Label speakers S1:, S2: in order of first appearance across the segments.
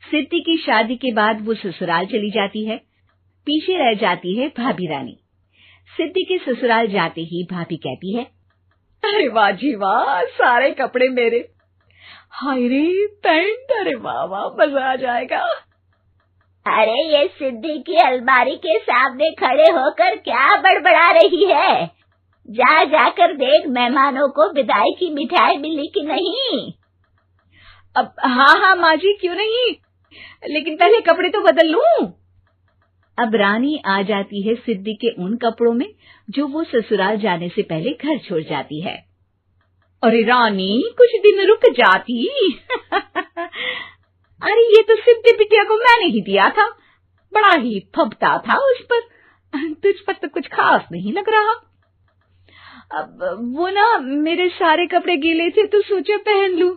S1: सिद्धि की शादी के बाद वो ससुराल चली जाती है। पीछे रह जाती है भाभी रानी। सिद्धि के ससुराल जाते ही भाभी कहती है,
S2: अरे वाह जी वाह, सारे कपड़े मेरे। हाय रे पैंट, अरे वाह वाह, मजा आ जाएगा।
S3: अरे ये सिद्धि की अलमारी के सामने खड़े होकर क्या बड़बड़ा रही है? जाकर देख मेहमानों को विदाई की मिठाई मिली कि नहीं।
S2: अब हाँ माँ जी, क्यों नहीं, लेकिन पहले कपड़े तो बदल लूं।
S1: अब रानी आ जाती है सिद्धि के उन कपड़ों में जो वो ससुराल जाने से पहले घर छोड़ जाती है।
S2: अरे रानी, कुछ दिन रुक जाती। अरे ये तो सिद्धि बिटिया को मैंने ही दिया था, बड़ा ही फबता था उस पर, तुझ पर तो कुछ खास नहीं लग रहा। अब वो ना मेरे सारे कपड़े गीले थे तो सोचा पहन लूं।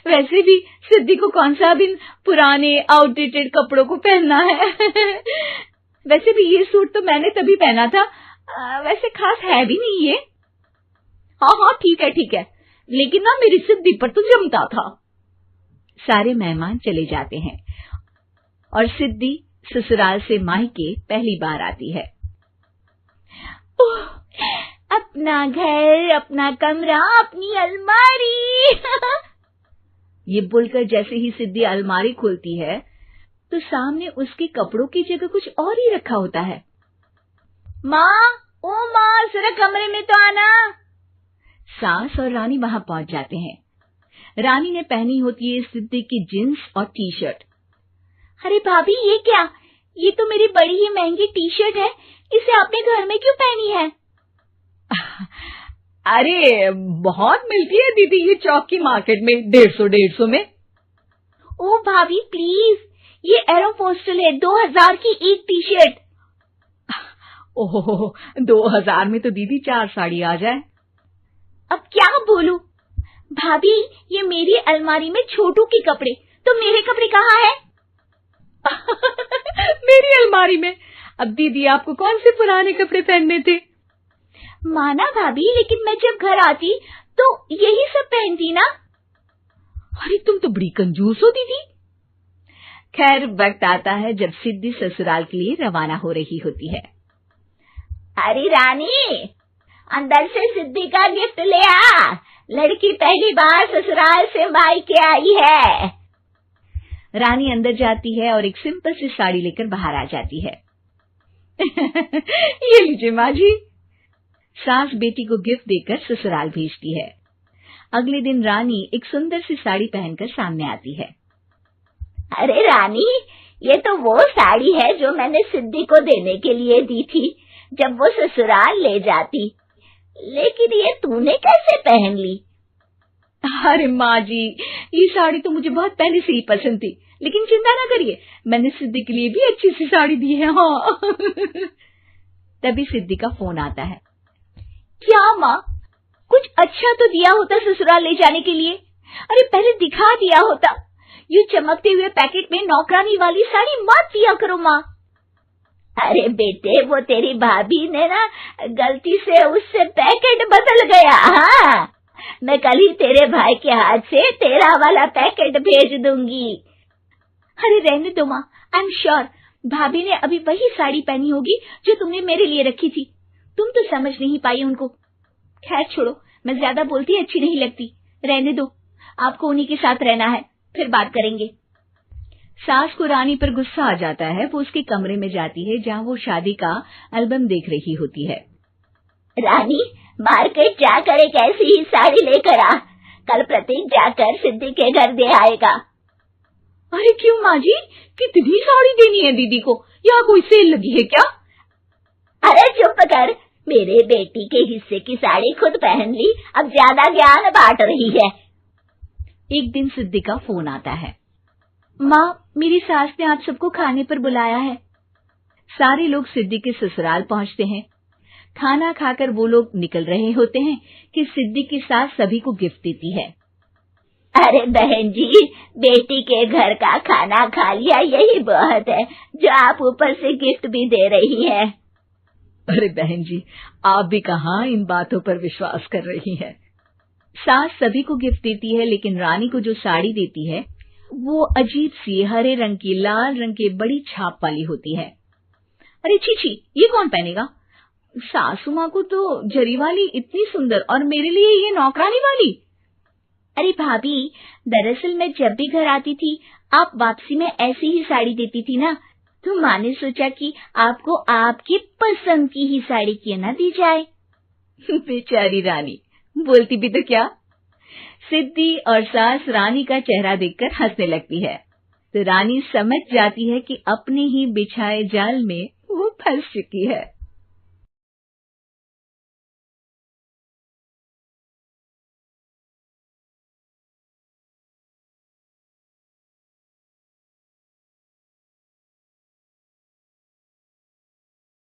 S2: वैसे भी सिद्धि को कौन सा दिन पुराने आउटडेटेड कपड़ों को पहनना है। वैसे भी ये सूट तो मैंने तभी पहना था, वैसे खास है भी नहीं ये। हाँ ठीक है, लेकिन ना मेरी सिद्धि पर तो जमता था।
S1: सारे मेहमान चले जाते हैं और सिद्धि ससुराल से मायके पहली बार आती है।
S3: अपना घर, अपना कमरा, अपनी अलमारी।
S1: ये बोलकर जैसे ही सिद्धि अलमारी खोलती है तो सामने उसके कपड़ों की जगह कुछ और ही रखा होता है।
S3: माँ, जरा कमरे में तो आना।
S1: सास और रानी वहां पहुंच जाते हैं। रानी ने पहनी होती है सिद्धि की जींस और टी शर्ट।
S3: अरे भाभी, ये क्या? ये तो मेरी बड़ी ही महंगी टी शर्ट है, इसे आपने घर में क्यों पहनी है?
S2: अरे बहुत मिलती है दीदी ये चौक की मार्केट में, 150 में।
S3: ओ भाभी प्लीज, ये एरोपोस्टल है, 2000 की एक टी शर्ट।
S2: ओहो, 2000 में तो दीदी 4 साड़ी आ जाए।
S3: अब क्या बोलूं? भाभी, ये मेरी अलमारी में छोटू के कपड़े, तो मेरे कपड़े कहाँ हैं?
S2: मेरी अलमारी में? अब दीदी आपको कौन से पुराने कपड़े पहनने थे?
S3: माना भाभी, लेकिन मैं जब घर आती तो यही सब पहनती ना।
S2: अरे तुम तो बड़ी कंजूस हो दीदी।
S1: खैर, वक्त आता है जब सिद्धि ससुराल के लिए रवाना हो रही होती है।
S3: अरे रानी, अंदर से सिद्धि का गिफ्ट ले आ, लड़की पहली बार ससुराल से मायके आई है।
S1: रानी अंदर जाती है और एक सिंपल सी साड़ी लेकर बाहर आ जाती है।
S2: ये लीजिए माँ जी।
S1: सास बेटी को गिफ्ट देकर ससुराल भेजती है। अगले दिन रानी एक सुंदर सी साड़ी पहनकर सामने आती है।
S3: अरे रानी, ये तो वो साड़ी है जो मैंने सिद्धि को देने के लिए दी थी जब वो ससुराल ले जाती, लेकिन ये तूने कैसे पहन ली?
S2: अरे माँ जी, ये साड़ी तो मुझे बहुत पहले से ही पसंद थी, लेकिन चिंता ना करिए, मैंने सिद्धि के लिए भी अच्छी सी साड़ी दी है। हाँ।
S1: तभी सिद्धि का फोन आता है।
S3: क्या माँ, कुछ अच्छा तो दिया होता ससुराल ले जाने के लिए। अरे पहले दिखा दिया होता। ये चमकते हुए पैकेट में नौकरानी वाली साड़ी मत दिया करो माँ। अरे बेटे, वो तेरी भाभी ने ना गलती से उससे पैकेट बदल गया। हाँ, मैं कल ही तेरे भाई के हाथ से तेरा वाला पैकेट भेज दूंगी। अरे रहने दो माँ, आई एम श्योर भाभी ने अभी वही साड़ी पहनी होगी जो तुमने मेरे लिए रखी थी। तुम तो समझ नहीं पाई उनको। खैर छोड़ो, मैं ज्यादा बोलती अच्छी नहीं लगती, रहने दो, आपको उन्हीं के साथ रहना है, फिर बात करेंगे।
S1: सास को रानी पर गुस्सा आ जाता है। वो उसके कमरे में जाती है जहाँ वो शादी का एल्बम देख रही होती है।
S3: रानी, मार्केट जाकर एक ऐसी ही साड़ी लेकर आ, कल प्रतीक जाकर सिद्धि के घर दे आएगा।
S2: अरे क्यों माँ जी, कितनी साड़ी देनी है दीदी को? यहाँ कोई सेल लगी है क्या?
S3: अरे चुप कर, मेरे बेटी के हिस्से की साड़ी खुद पहन ली, अब ज्यादा ज्ञान बांट रही है।
S1: एक दिन सिद्धि का फोन आता है। माँ, मेरी सास ने आप सबको खाने पर बुलाया है। सारे लोग सिद्धि के ससुराल पहुँचते हैं। खाना खाकर वो लोग निकल रहे होते हैं कि सिद्धि की सास सभी को गिफ्ट देती है।
S3: अरे बहन जी, बेटी के घर का खाना खा लिया, यही बहुत है जो आप ऊपर से गिफ्ट भी दे रही है।
S2: अरे बहन जी, आप भी कहाँ इन बातों पर विश्वास कर रही हैं।
S1: सास सभी को गिफ्ट देती है, लेकिन रानी को जो साड़ी देती है वो अजीब सी हरे रंग की लाल रंग के बड़ी छाप वाली होती है। अरे छी, ये कौन पहनेगा? सासू माँ को तो जरी वाली इतनी सुंदर, और मेरे लिए ये नौकरानी वाली।
S3: अरे भाभी, दरअसल मैं जब भी घर आती थी आप वापसी में ऐसी ही साड़ी देती थी ना, तो माँ ने सोचा कि आपको आपकी पसंद की ही साड़ी क्यों ना दी जाए।
S1: बेचारी रानी, बोलती भी तो क्या। सिद्धि और सास रानी का चेहरा देखकर हंसने लगती है, तो रानी समझ जाती है कि अपने ही बिछाए जाल में वो फंस चुकी है।